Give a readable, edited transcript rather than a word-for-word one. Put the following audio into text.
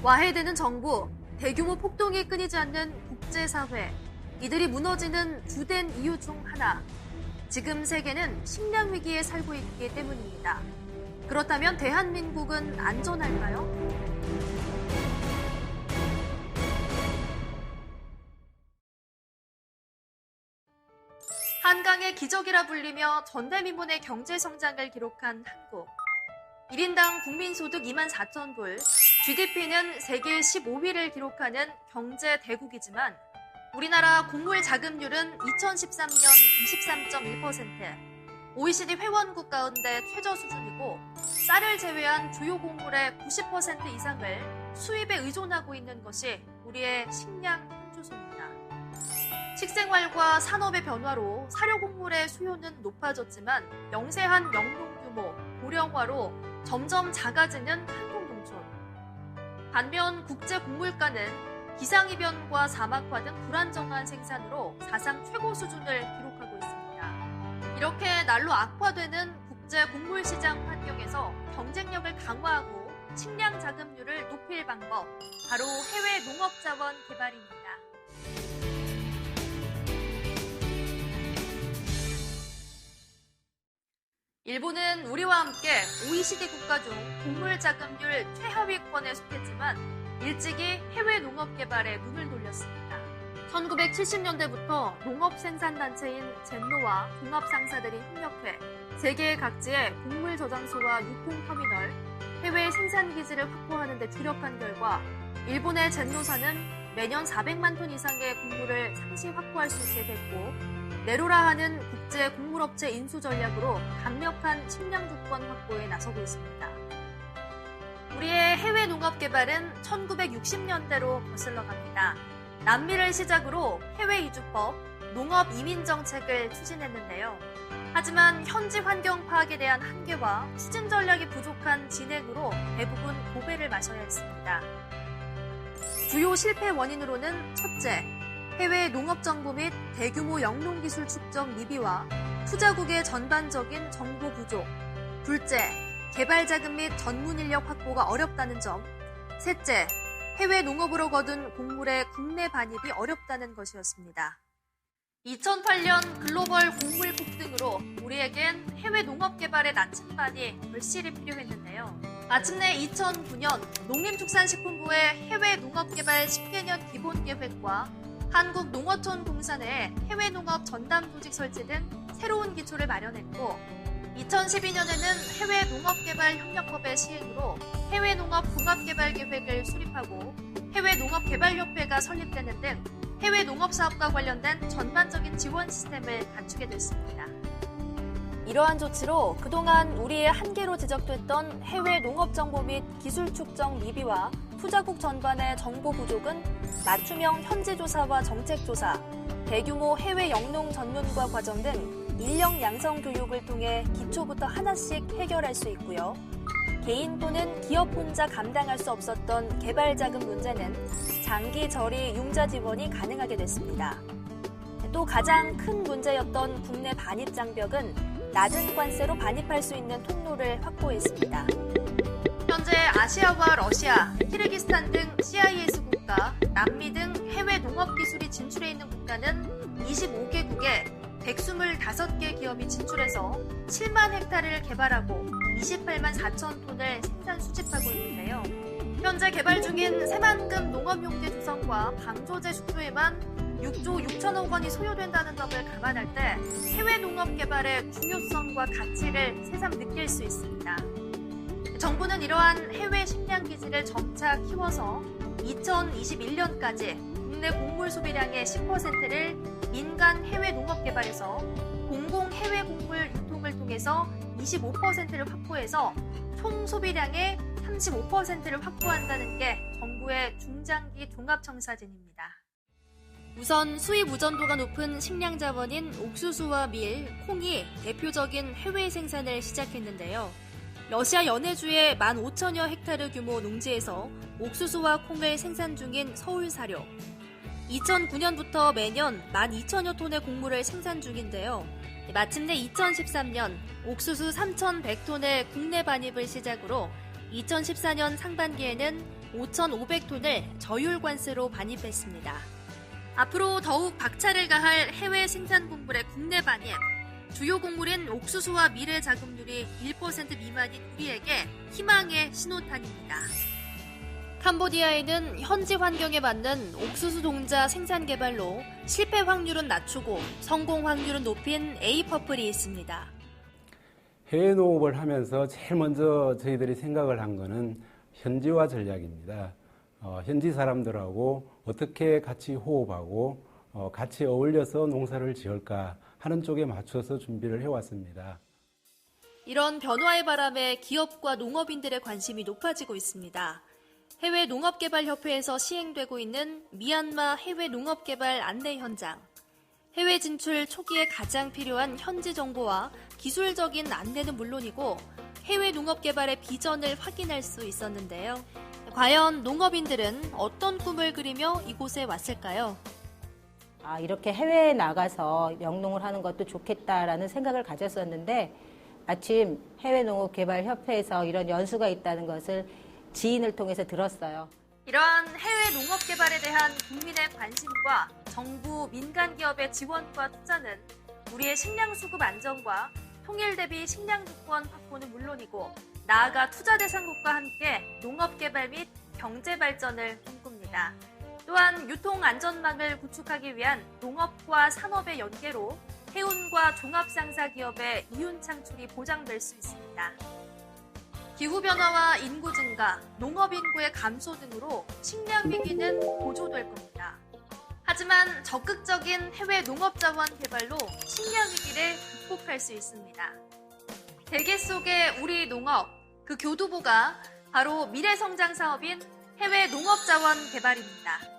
와해되는 정부, 대규모 폭동이 끊이지 않는 국제사회, 이들이 무너지는 주된 이유 중 하나. 지금 세계는 식량 위기에 살고 있기 때문입니다. 그렇다면 대한민국은 안전할까요? 한강의 기적이라 불리며 전대미문의 경제성장을 기록한 한국. 1인당 국민소득 24,000불, GDP는 세계 15위를 기록하는 경제 대국이지만 우리나라 곡물 자급률은 2013년 23.1%, OECD 회원국 가운데 최저 수준이고 쌀을 제외한 주요 곡물의 90% 이상을 수입에 의존하고 있는 것이 우리의 식량 현주소입니다. 식생활과 산업의 변화로 사료곡물의 수요는 높아졌지만 영세한 영농 규모, 고령화로 점점 작아지는 한국농촌. 반면 국제곡물가는 기상이변과 사막화 등 불안정한 생산으로 사상 최고 수준을 기록하고 있습니다. 이렇게 날로 악화되는 국제곡물시장 환경에서 경쟁력을 강화하고 식량 자급률을 높일 방법, 바로 해외 농업자원 개발입니다. 일본은 우리와 함께 OECD 국가 중 곡물 자급률 최하위권에 속했지만 일찍이 해외 농업 개발에 눈을 돌렸습니다. 1970년대부터 농업 생산단체인 젠노와 종합상사들이 협력해 세계 각지의 곡물 저장소와 유통터미널, 해외 생산기지를 확보하는 데 주력한 결과 일본의 젠노사는 매년 400만 톤 이상의 곡물을 상시 확보할 수 있게 됐고 네로라 하는 국제 곡물업체 인수 전략으로 강력한 식량 주권 확보에 나서고 있습니다. 우리의 해외 농업 개발은 1960년대로 거슬러 갑니다. 남미를 시작으로 해외 이주법, 농업 이민 정책을 추진했는데요. 하지만 현지 환경 파악에 대한 한계와 추진 전략이 부족한 진행으로 대부분 고배를 마셔야 했습니다. 주요 실패 원인으로는 첫째, 해외 농업정보 및 대규모 영농기술 축적 미비와 투자국의 전반적인 정보 부족, 둘째, 개발자금 및 전문인력 확보가 어렵다는 점, 셋째, 해외 농업으로 거둔 곡물의 국내 반입이 어렵다는 것이었습니다. 2008년 글로벌 곡물 폭등으로 우리에겐 해외 농업 개발의 나침반이 결실이 필요했는데요. 마침내 2009년 농림축산식품부의 해외 농업 개발 10개년 기본계획과 한국농어촌공사 내 해외 농업 전담 조직 설치 등 새로운 기초를 마련했고 2012년에는 해외 농업개발 협력법의 시행으로 해외 농업 종합개발 계획을 수립하고 해외 농업개발협회가 설립되는 등 해외 농업사업과 관련된 전반적인 지원 시스템을 갖추게 됐습니다. 이러한 조치로 그동안 우리의 한계로 지적됐던 해외 농업정보 및 기술 축적 미비와 투자국 전반의 정보 부족은 맞춤형 현지조사와 정책조사, 대규모 해외 영농 전문가 과정 등 인력 양성 교육을 통해 기초부터 하나씩 해결할 수 있고요. 개인 또는 기업 혼자 감당할 수 없었던 개발 자금 문제는 장기 저리 융자 지원이 가능하게 됐습니다. 또 가장 큰 문제였던 국내 반입 장벽은 낮은 관세로 반입할 수 있는 통로를 확보했습니다. 현재 아시아와 러시아, 키르기스탄 등 CIS 국가, 남미 등 해외 농업 기술이 진출해 있는 국가는 25개국에 125개 기업이 진출해서 7만 헥타르를 개발하고 28만 4천 톤을 생산 수집하고 있는데요. 현재 개발 중인 새만금 농업용지 조성과 방조제 축소에만 6조 6천억 원이 소요된다는 점을 감안할 때 해외 농업 개발의 중요성과 가치를 새삼 느낄 수 있습니다. 정부는 이러한 해외 식량 기지를 점차 키워서 2021년까지 국내 곡물 소비량의 10%를 민간 해외 농업 개발에서 공공 해외 곡물 유통을 통해서 25%를 확보해서 총 소비량의 35%를 확보한다는 게 정부의 중장기 종합청사진입니다. 우선 수입 의존도가 높은 식량 자원인 옥수수와 밀, 콩이 대표적인 해외 생산을 시작했는데요. 러시아 연해주의 15,000여 헥타르 규모 농지에서 옥수수와 콩을 생산 중인 서울사료. 2009년부터 매년 12,000여 톤의 곡물을 생산 중인데요. 마침내 2013년 옥수수 3,100톤의 국내 반입을 시작으로 2014년 상반기에는 5,500톤을 저율 관세로 반입했습니다. 앞으로 더욱 박차를 가할 해외 생산 곡물의 국내 반입, 주요 곡물인 옥수수와 밀의 자급률이 1% 미만인 우리에게 희망의 신호탄입니다. 캄보디아에는 현지 환경에 맞는 옥수수 동자 생산 개발로 실패 확률은 낮추고 성공 확률은 높인 에이퍼플이 있습니다. 해외 농업을 하면서 제일 먼저 저희들이 생각을 한 거는 현지화 전략입니다. 현지 사람들하고 어떻게 같이 호흡하고 같이 어울려서 농사를 지을까 하는 쪽에 맞춰서 준비를 해왔습니다. 이런 변화의 바람에 기업과 농업인들의 관심이 높아지고 있습니다. 해외 농업개발협회에서 시행되고 있는 미얀마 해외 농업개발 안내 현장. 해외 진출 초기에 가장 필요한 현지 정보와 기술적인 안내는 물론이고 해외 농업개발의 비전을 확인할 수 있었는데요. 과연 농업인들은 어떤 꿈을 그리며 이곳에 왔을까요? 이렇게 해외에 나가서 영농을 하는 것도 좋겠다라는 생각을 가졌었는데 마침 해외농업개발협회에서 이런 연수가 있다는 것을 지인을 통해서 들었어요. 이러한 해외 농업 개발에 대한 국민의 관심과 정부, 민간 기업의 지원과 투자는 우리의 식량 수급 안정과 통일 대비 식량 주권 확보는 물론이고 나아가 투자 대상국과 함께 농업 개발 및 경제 발전을 꿈꿉니다. 또한 유통 안전망을 구축하기 위한 농업과 산업의 연계로 해운과 종합상사 기업의 이윤 창출이 보장될 수 있습니다. 기후변화와 인구 증가, 농업 인구의 감소 등으로 식량 위기는 고조될 겁니다. 하지만 적극적인 해외 농업 자원 개발로 식량 위기를 극복할 수 있습니다. 대계 속의 우리 농업, 그 교두보가 바로 미래 성장 사업인 해외 농업 자원 개발입니다.